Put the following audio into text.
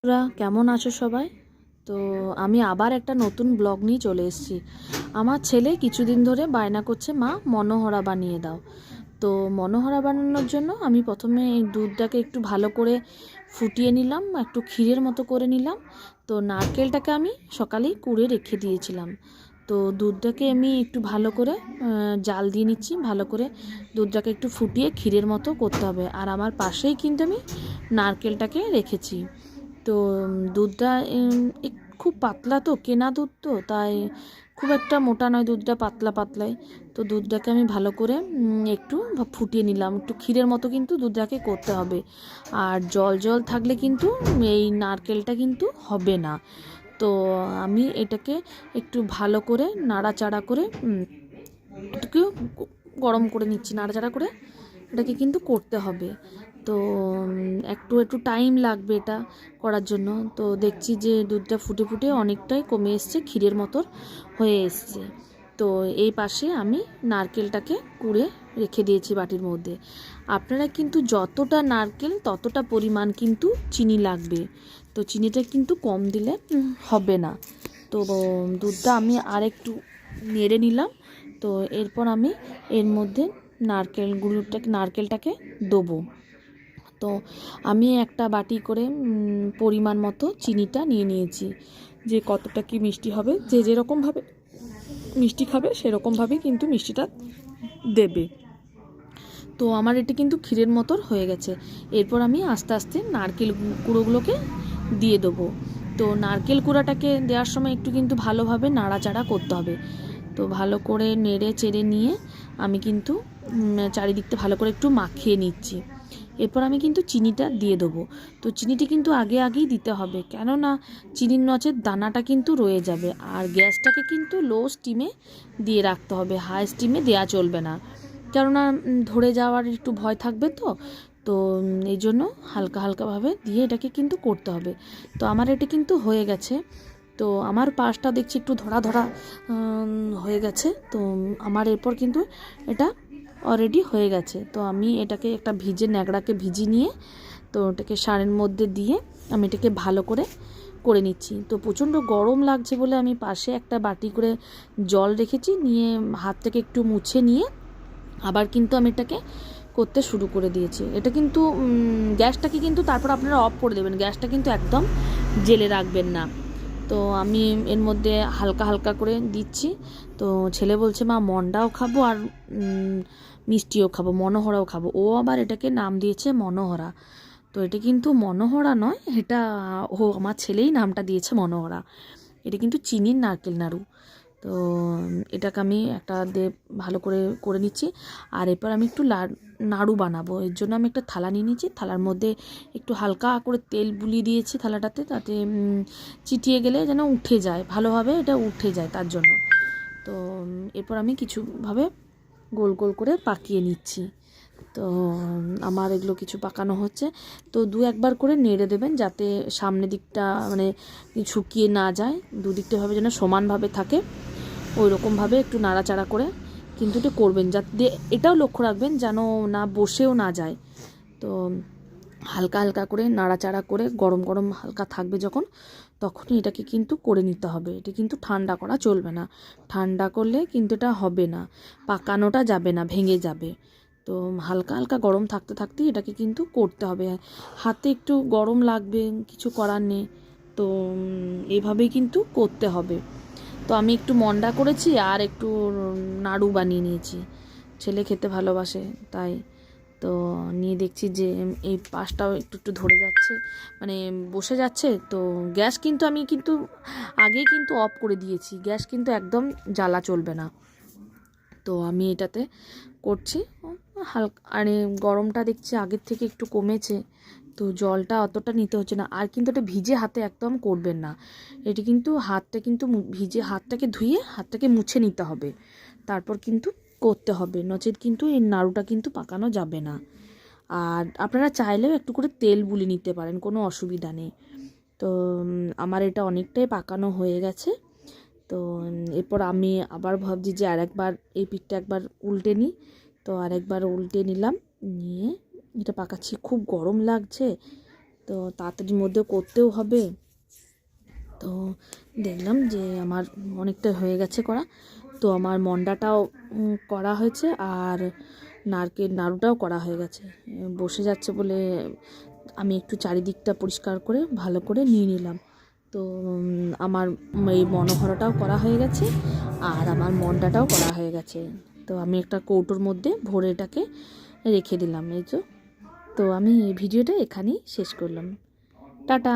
বন্ধুরা কেমন আছো সবাই? তো আমি আবার একটা নতুন ব্লগ নিয়ে চলে এসেছি। আমার ছেলে কিছুদিন ধরে বায়না করছে, মা মনোহরা বানিয়ে দাও। তো মনোহরা বানানোর জন্য আমি প্রথমে এই দুধটাকে একটু ভালো করে ফুটিয়ে নিলাম, একটু ক্ষীরের মতো করে নিলাম। তো নারকেলটাকে আমি সকালেই কুড়ে রেখে দিয়েছিলাম। তো দুধটাকে আমি একটু ভালো করে জাল দিয়ে নিচ্ছি, ভালো করে দুধটাকে একটু ফুটিয়ে ক্ষীরের মতো করতে হবে। আর আমার পাশেই কিন্তু আমি নারকেলটাকে রেখেছি। তো দুধটা খুব পাতলা, তো কেনা দুধ, তো তাই খুব একটা মোটা নয়, দুধটা পাতলা পাতলাই। তো দুধটাকে আমি ভালো করে একটু ফুটিয়ে নিলাম, একটু ক্ষীরের মতো কিন্তু দুধটাকে করতে হবে। আর জল জল থাকলে কিন্তু এই নারকেলটা কিন্তু হবে না। তো আমি এটাকে একটু ভালো করে নাড়াচাড়া করে এটাকে গরম করে নিচ্ছি, নাড়াচাড়া করে এটাকে কিন্তু করতে হবে। তো একটু একটু টাইম লাগবে এটা করার জন্য। তো দেখছি যে দুধটা ফুটে ফুটে অনেকটাই কমে এসছে, ক্ষীরের মতন হয়ে এসছে। তো এই পাশে আমি নারকেলটাকে কুড়ে রেখে দিয়েছি বাটির মধ্যে। আপনারা কিন্তু যতটা নারকেল ততটা পরিমাণ কিন্তু চিনি লাগবে। তো চিনিটা কিন্তু কম দিলে হবে না। তো দুধটা আমি আর একটু নেড়ে নিলাম। তো এরপর আমি এর মধ্যে নারকেলটাকে দেবো। তো আমি একটা বাটি করে পরিমাণ মতো চিনিটা নিয়ে নিয়েছি, যে কতটা কি মিষ্টি হবে, যে যেরকমভাবে মিষ্টি খাবে সেরকমভাবেই কিন্তু মিষ্টিটা দেবে। তো আমার এটা কিন্তু ক্ষীরের মতন হয়ে গেছে। এরপর আমি আস্তে আস্তে নারকেল কুড়োগুলোকে দিয়ে দেবো। তো নারকেল কুড়াটাকে দেওয়ার সময় একটু কিন্তু ভালোভাবে নাড়াচাড়া করতে হবে। তো ভালো করে নেড়ে চেড়ে নিয়ে আমি কিন্তু চারিদিকটা ভালো করে একটু মাখিয়ে নিচ্ছি। এরপর আমি কিন্তু চিনিটা দিয়ে দেবো। তো চিনিটি কিন্তু আগেই দিতে হবে, কেননা চিনির নচের দানাটা কিন্তু রয়ে যাবে। আর গ্যাসটাকে কিন্তু লো স্টিমে দিয়ে রাখতে হবে, হাই স্টিমে দেওয়া চলবে না, কেননা ধরে যাওয়ার একটু ভয় থাকবে। তো এই জন্য হালকা হালকাভাবে দিয়ে এটাকে কিন্তু করতে হবে। তো আমার এটা কিন্তু হয়ে গেছে। তো আমার পাশটা দেখছি একটু ধরা ধরা হয়ে গেছে। তো আমার এরপর কিন্তু এটা অলরেডি হয়ে গেছে। তো আমি এটাকে একটা ন্যাকড়াকে ভিজিয়ে নিয়ে, তো ওটাকে সারের মধ্যে দিয়ে আমি এটাকে ভালো করে করে নিচ্ছি। তো প্রচণ্ড গরম লাগছে বলে আমি পাশে একটা বাটি করে জল রেখেছি, নিয়ে হাতটাকে একটু মুছে নিয়ে আবার কিন্তু আমি এটাকে করতে শুরু করে দিয়েছি। এটা কিন্তু গ্যাসটাকে কিন্তু তারপর আপনারা অফ করে দেবেন, গ্যাসটা কিন্তু একদম জেলে রাখবেন না। তো আমি এর মধ্যে হালকা হালকা করে দিচ্ছি। তো ছেলে বলছে, মা মন্ডাও খাবো আর মিষ্টিও খাবো, মনোহরাও খাবো। ও আবার এটাকে নাম দিয়েছে মনোহরা। তো এটা কিন্তু মনোহরা নয়, এটা আমার ছেলেই নামটা দিয়েছে মনোহরা। এটা কিন্তু চিনির নারকেল নাড়ু। তো এটাকে আমি একটা ভালো করে করে নিচ্ছি। আর এরপর আমি একটু নাড়ু বানাবো, এর জন্য আমি একটা থালা নিয়ে নিচ্ছি। থালার মধ্যে একটু হালকা করে তেল বুলিয়ে দিয়েছি থালাটাতে, তাতে চিটিয়ে গেলে যেন উঠে যায়, ভালোভাবে এটা উঠে যায় তার জন্য। তো এরপর আমি কিছুভাবে গোল গোল করে পাকিয়ে নিচ্ছি। তো আমার এগুলো কিছু পাকানো হচ্ছে। তো একবার করে নেড়ে দেবেন, যাতে সামনের দিকটা মানে শুকিয়ে না যায়, দুদিকটাভাবে যেন সমানভাবে থাকে, ওই রকমভাবে একটু নাড়াচাড়া করে কিন্তু এটা করবেন, যাতে এটাও লক্ষ্য রাখবেন যেন না বসেও না যায়। তো হালকা হালকা করে নাড়াচাড়া করে গরম গরম হালকা থাকবে যখন, তখনই এটাকে কিন্তু করে নিতে হবে। এটা কিন্তু ঠান্ডা করা চলবে না, ঠান্ডা করলে কিন্তু এটা হবে না, পাকানোটা যাবে না, ভেঙে যাবে। তো হালকা হালকা গরম থাকতে থাকতেই এটাকে কিন্তু করতে হবে। হাতে একটু গরম লাগবে, কিছু করার নেই। তো এইভাবেই কিন্তু করতে হবে। তো আমি একটু মন্ডা করেছি আর একটু নাড়ু বানিয়ে নিয়েছি, ছেলে খেতে ভালোবাসে তাই। তো নিয়ে দেখছি যে এই পাশটাও একটু একটু ধরে যাচ্ছে, মানে বসে যাচ্ছে। তো গ্যাস কিন্তু আমি কিন্তু আগেই কিন্তু অফ করে দিয়েছি, গ্যাস কিন্তু একদম জ্বালা চলবে না। তো আমি এটাতে করছি হালকা, আরে গরমটা দেখছি আগের থেকে একটু কমেছে। তো জলটা অতটা নিতে হচ্ছে না। আর কিন্তু এটা ভিজে হাতে একদম করবেন না, এটি কিন্তু হাতটা কিন্তু ভিজে, হাতটাকে ধুয়ে হাতটাকে মুছে নিতে হবে, তারপর কিন্তু করতে হবে, নচেত কিন্তু এই নাড়ুটা কিন্তু পাকানো যাবে না। আর আপনারা চাইলেও একটু করে তেল বুলি নিতে পারেন, কোনো অসুবিধা নেই। তো আমার এটা অনেকটাই পাকানো হয়ে গেছে। তো এরপর আমি আবার ভাবছি যে আরেকবার এই পিঠটা একবার উল্টে নিই। তো আরেকবার উল্টে নিলাম, নিয়ে এটা পাকাচ্ছি, খুব গরম লাগছে তো তাড়াতাড়ির মধ্যে করতেও হবে। তো দেখলাম যে আমার অনেকটা হয়ে গেছে করা। তো আমার মন্ডাটাও করা হয়েছে, আর নারকেল নাড়ুটাও করা হয়ে গেছে। বসে যাচ্ছে বলে আমি একটু চারিদিকটা পরিষ্কার করে ভালো করে নিয়ে নিলাম। তো আমার এই মনোহরাটাও করা হয়ে গেছে, আর আমার মন্ডাটাও করা হয়ে গেছে। তো আমি একটা কৌটোর মধ্যে ভরে এটাকে রেখে দিলাম। এই তো আমি এই ভিডিওটা এখানেই শেষ করলাম। টাটা।